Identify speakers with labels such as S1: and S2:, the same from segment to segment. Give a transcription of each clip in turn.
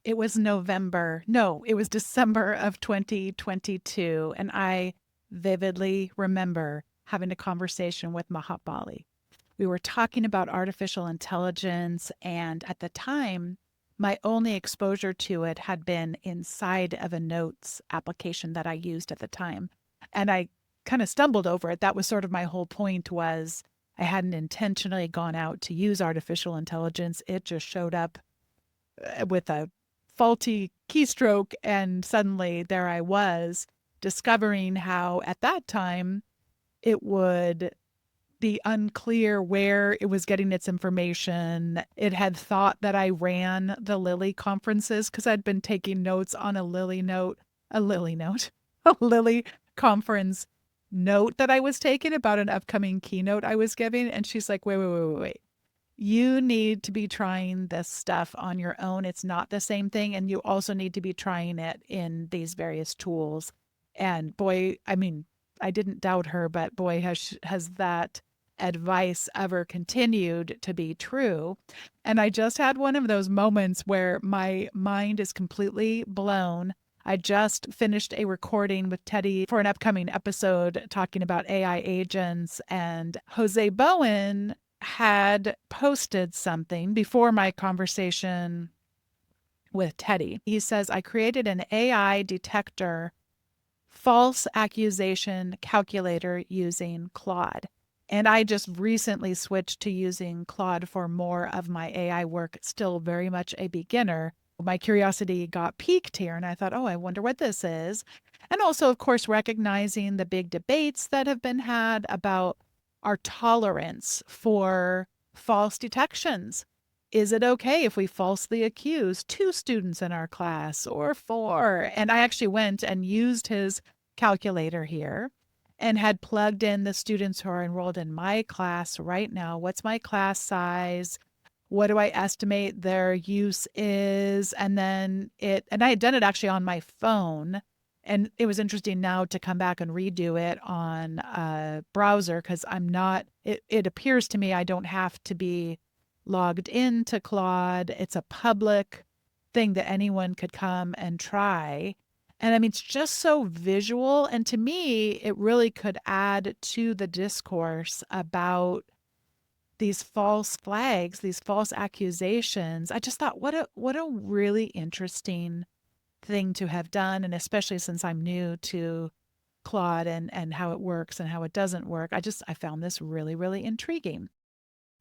S1: It was November. No, it was December of 2022. And I vividly remember having a conversation with Maha Bali. We were talking about artificial intelligence. And at the time, my only exposure to it had been inside of a notes application that I used at the time. And I kind of stumbled over it. That was sort of my whole point was I hadn't intentionally gone out to use artificial intelligence. It just showed up with a faulty keystroke. And suddenly there I was discovering how at that time it would be unclear where it was getting its information. It had thought that I ran the Lilly conferences because I'd been taking notes on a Lilly note, a Lilly conference note that I was taking about an upcoming keynote I was giving. And she's like, wait. You need to be trying this stuff on your own. It's not the same thing. And you also need to be trying it in these various tools. And boy, I mean, I didn't doubt her, but boy, has that advice ever continued to be true. And I just had one of those moments where my mind is completely blown. I just finished a recording with Teddy for an upcoming episode talking about AI agents, and Jose Bowen had posted something before my conversation with Teddy. He says, I created an AI detector false accusation calculator using Claude. And I just recently switched to using Claude for more of my AI work, still very much a beginner. My curiosity got piqued here, and I thought, oh, I wonder what this is. And also, of course, recognizing the big debates that have been had about our tolerance for false detections. Is it okay if we falsely accuse 2 students in our class or 4? And I actually went and used his calculator here and had plugged in the students who are enrolled in my class right now. What's my class size? What do I estimate their use is? And I had done it actually on my phone. And it was interesting now to come back and redo it on a browser because it appears to me I don't have to be logged into Claude. It's a public thing that anyone could come and try. And I mean, it's just so visual. And to me, it really could add to the discourse about these false flags, these false accusations. I just thought, what a really interesting thing to have done. And especially since I'm new to Claude and how it works and how it doesn't work, I found this really, really intriguing.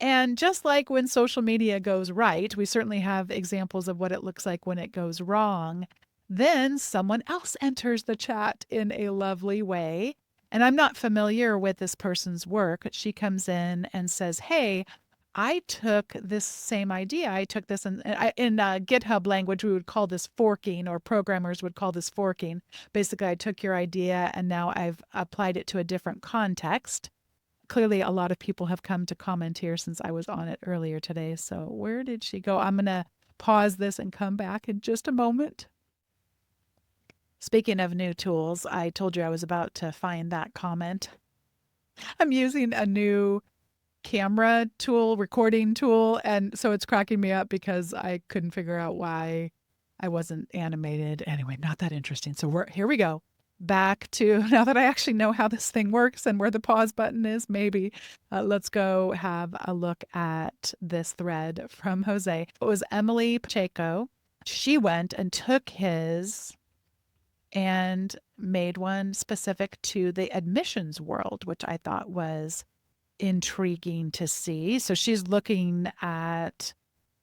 S1: And just like when social media goes right, we certainly have examples of what it looks like when it goes wrong. Then someone else enters the chat in a lovely way. And I'm not familiar with this person's work. She comes in and says, hey, I took this same idea. I took this in GitHub language, we would call this forking, or programmers would call this forking. Basically, I took your idea and now I've applied it to a different context. Clearly, a lot of people have come to comment here since I was on it earlier today. So, where did she go? I'm going to pause this and come back in just a moment. Speaking of new tools, I told you I was about to find that comment. I'm using a new camera tool, recording tool, and so it's cracking me up because I couldn't figure out why I wasn't animated. Anyway, not that interesting. So here we go. Back to now that I actually know how this thing works and where the pause button is, maybe let's go have a look at this thread from Jose. It was Emily Pacheco. She went and took his and made one specific to the admissions world, which I thought was intriguing to see. So she's looking at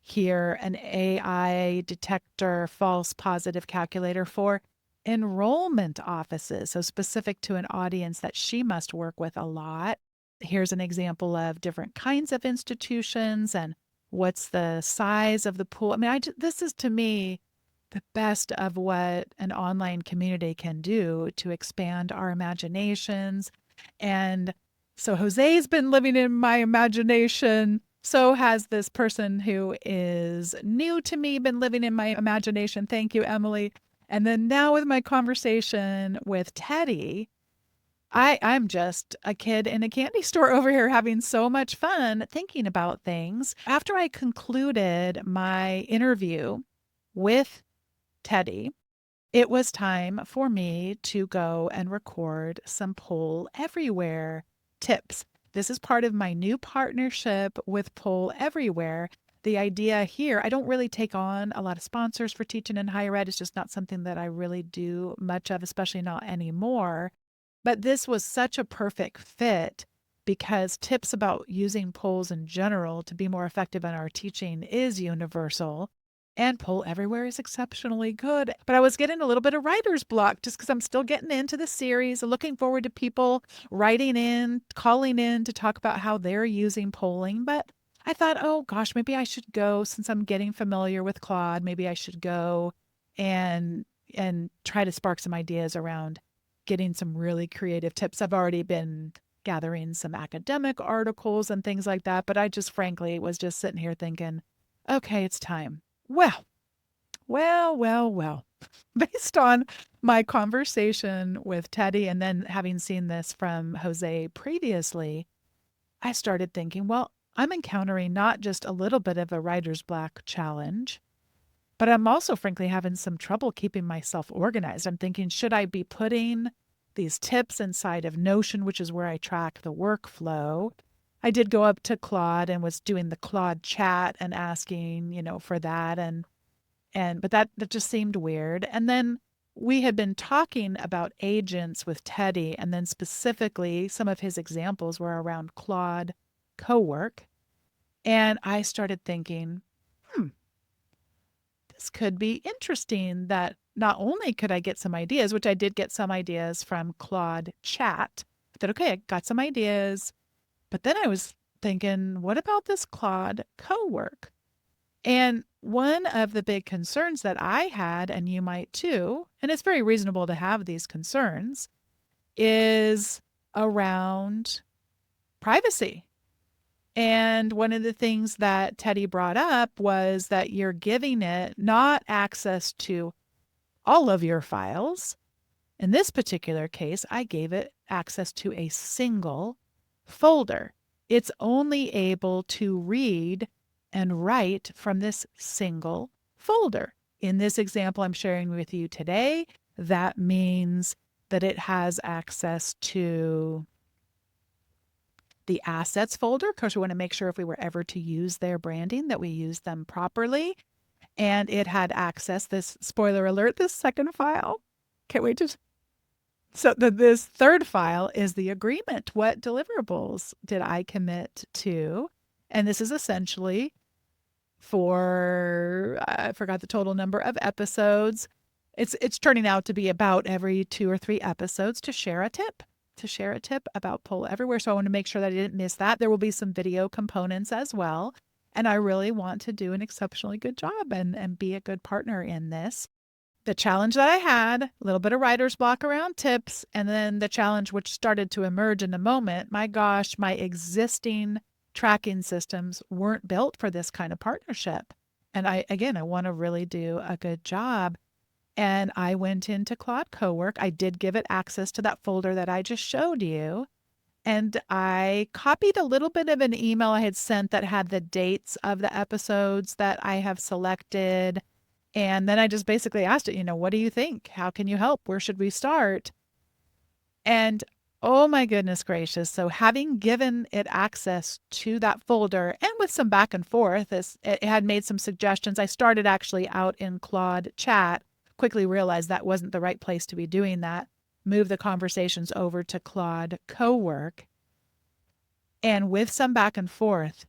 S1: here an AI detector false positive calculator for enrollment offices, so specific to an audience that she must work with a lot. Here's an example of different kinds of institutions and what's the size of the pool. I mean, this is to me the best of what an online community can do to expand our imaginations. And so Jose's been living in my imagination. So has this person who is new to me been living in my imagination. Thank you, Emily. And then now with my conversation with Teddy, I'm just a kid in a candy store over here having so much fun thinking about things. After I concluded my interview with Teddy, it was time for me to go and record some Pull Everywhere tips. This is part of my new partnership with Pull Everywhere. The idea here, I don't really take on a lot of sponsors for teaching in higher ed. It's just not something that I really do much of, especially not anymore. But this was such a perfect fit because tips about using polls in general to be more effective in our teaching is universal. And Pull Everywhere is exceptionally good. But I was getting a little bit of writer's block just because I'm still getting into the series, looking forward to people writing in, calling in to talk about how they're using polling. But I thought, oh gosh, maybe I should go since I'm getting familiar with Claude. Maybe I should go and try to spark some ideas around getting some really creative tips. I've already been gathering some academic articles and things like that, but I just frankly was just sitting here thinking, okay, it's time. Well. Based on my conversation with Teddy and then having seen this from Jose previously, I started thinking, well, I'm encountering not just a little bit of a writer's block challenge, but I'm also frankly having some trouble keeping myself organized. I'm thinking, should I be putting these tips inside of Notion, which is where I track the workflow? I did go up to Claude and was doing the Claude Chat and asking, for that but that just seemed weird. And then we had been talking about agents with Teddy, and then specifically some of his examples were around Claude Cowork. And I started thinking, this could be interesting that not only could I get some ideas, which I did get some ideas from Claude Chat, that, okay, I got some ideas, but then I was thinking, what about this Claude Cowork? And one of the big concerns that I had, and you might too, and it's very reasonable to have these concerns, is around privacy. And one of the things that Teddy brought up was that you're giving it not access to all of your files. In this particular case, I gave it access to a single folder. It's only able to read and write from this single folder. In this example I'm sharing with you today, that means that it has access to the assets folder. Of course, we want to make sure if we were ever to use their branding that we use them properly. And it had access, this spoiler alert, this second file. Can't wait to. So this third file is the agreement. What deliverables did I commit to? And this is essentially for, I forgot the total number of episodes. It's turning out to be about every 2 or 3 episodes to share a tip about Pull Everywhere. So I want to make sure that I didn't miss that. There will be some video components as well. And I really want to do an exceptionally good job and be a good partner in this. The challenge that I had, a little bit of writer's block around tips, and then the challenge which started to emerge in a moment, my gosh, my existing tracking systems weren't built for this kind of partnership. And I want to really do a good job. And I went into Claude Cowork. I did give it access to that folder that I just showed you. And I copied a little bit of an email I had sent that had the dates of the episodes that I have selected. And then I just basically asked it, what do you think? How can you help? Where should we start? And oh my goodness gracious. So having given it access to that folder and with some back and forth, it had made some suggestions. I started actually out in Claude Chat, quickly realized that wasn't the right place to be doing that. Move the conversations over to Claude Cowork. And with some back and forth,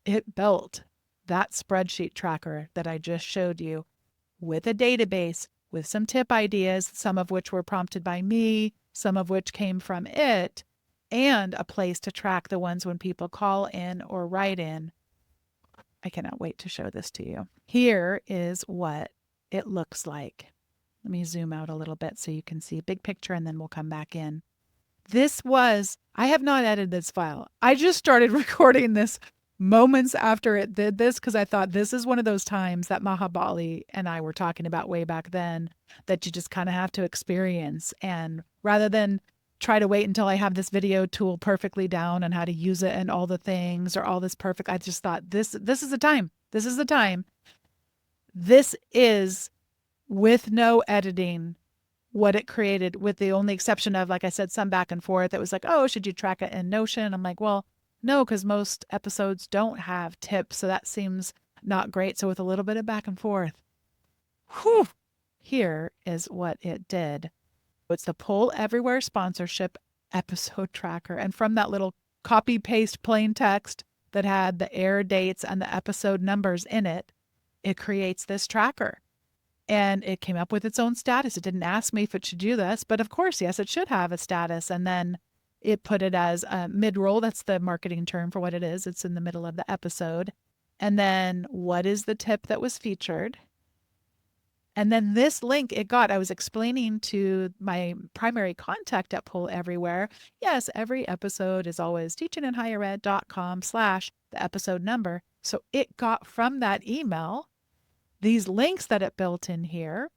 S1: it built that spreadsheet tracker that I just showed you with a database, with some tip ideas, some of which were prompted by me, some of which came from it, and a place to track the ones when people call in or write in. I cannot wait to show this to you. Here is what it looks like. Let me zoom out a little bit so you can see a big picture and then we'll come back in. I have not edited this file. I just started recording this moments after it did this because I thought this is one of those times that Maha Bali and I were talking about way back then that you just kind of have to experience. And rather than try to wait until I have this video tool perfectly down and how to use it and all the things or all this perfect, I just thought this is the time. This is the time. This is, with no editing, what it created, with the only exception of, like I said, some back and forth. It was like, oh, should you track it in Notion? I'm like, well, no, because most episodes don't have tips. So that seems not great. So with a little bit of back and forth, whew, here is what it did. It's the Pull Everywhere sponsorship episode tracker. And from that little copy paste plain text that had the air dates and the episode numbers in it, it creates this tracker. And it came up with its own status. It didn't ask me if it should do this, but of course, yes, it should have a status. And then it put it as a mid-roll. That's the marketing term for what it is. It's in the middle of the episode. And then what is the tip that was featured? And then this link it got, I was explaining to my primary contact at Pull Everywhere. Yes, every episode is always teachinginhighered.com/ the episode number. So it got from that email these links that it built in here.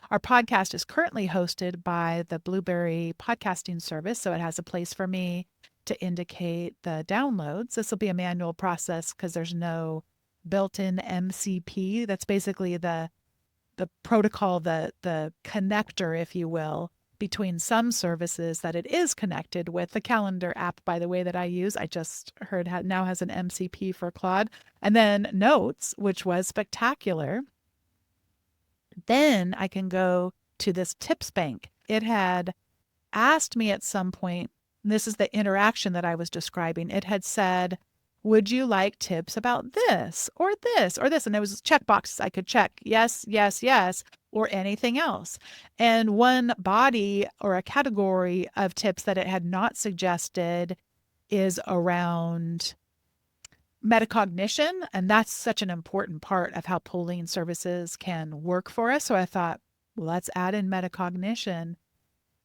S1: Our podcast is currently hosted by the Blueberry podcasting service, so it has a place for me to indicate the downloads. This will be a manual process because there's no built-in MCP. That's basically the protocol, the connector, if you will, between some services that it is connected with. The calendar app, by the way, that I use, I just heard now has an MCP for Claude. And then Notes, which was spectacular. Then I can go to this tips bank. It had asked me at some point, and this is the interaction that I was describing. It had said, would you like tips about this or this or this? And there was checkboxes I could check. Yes, yes, yes, or anything else. And one body or a category of tips that it had not suggested is around metacognition. And that's such an important part of how polling services can work for us. So I thought, well, let's add in metacognition.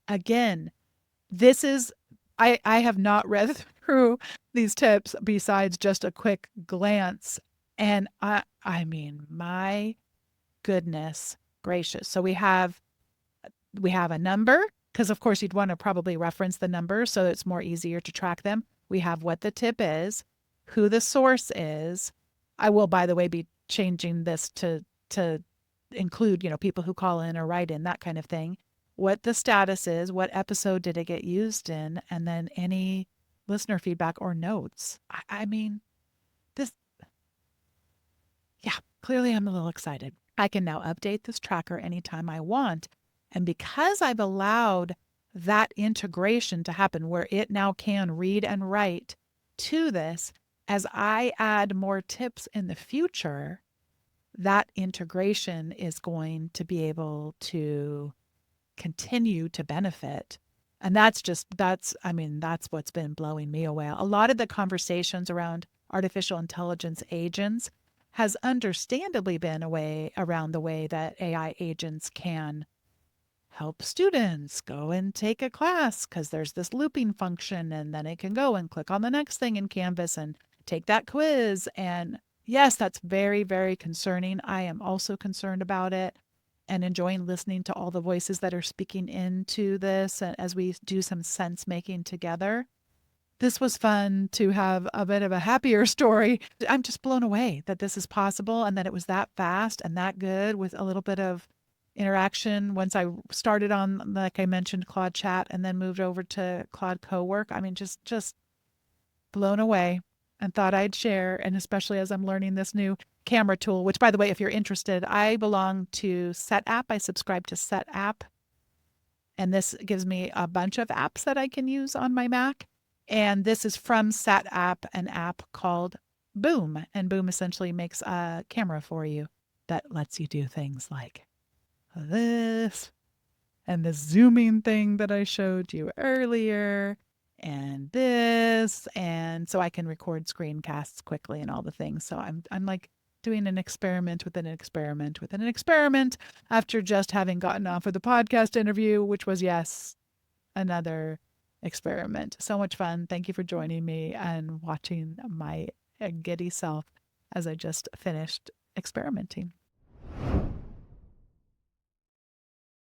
S1: Again, this is, I have not read through these tips besides just a quick glance. And I mean, my goodness gracious. So we have a number, because of course you'd want to probably reference the number so it's more easier to track them. We have what the tip is, who the source is. I will, by the way, be changing this to include, people who call in or write in, that kind of thing. What the status is, what episode did it get used in, and then any listener feedback or notes. I mean, this, yeah, clearly I'm a little excited. I can now update this tracker anytime I want. And because I've allowed that integration to happen where it now can read and write to this, as I add more tips in the future, that integration is going to be able to continue to benefit. And that's what's been blowing me away. A lot of the conversations around artificial intelligence agents has understandably been around the way that AI agents can help students go and take a class because there's this looping function, and then it can go and click on the next thing in Canvas and take that quiz. And yes, that's very, very concerning. I am also concerned about it and enjoying listening to all the voices that are speaking into this as we do some sense making together. This was fun to have a bit of a happier story. I'm just blown away that this is possible and that it was that fast and that good with a little bit of interaction. Once I started on, like I mentioned, Claude Chat and then moved over to Claude Cowork. I mean, just blown away and thought I'd share. And especially as I'm learning this new camera tool, which, by the way, if you're interested, I belong to SetApp. I subscribe to SetApp. And this gives me a bunch of apps that I can use on my Mac. And this is from SetApp, an app called Boom. And Boom essentially makes a camera for you that lets you do things like this and the zooming thing that I showed you earlier and this. And so I can record screencasts quickly and all the things. So I'm like doing an experiment within an experiment within an experiment after just having gotten off of the podcast interview, which was, yes, another experiment. So much fun. Thank you for joining me and watching my giddy self as I just finished experimenting.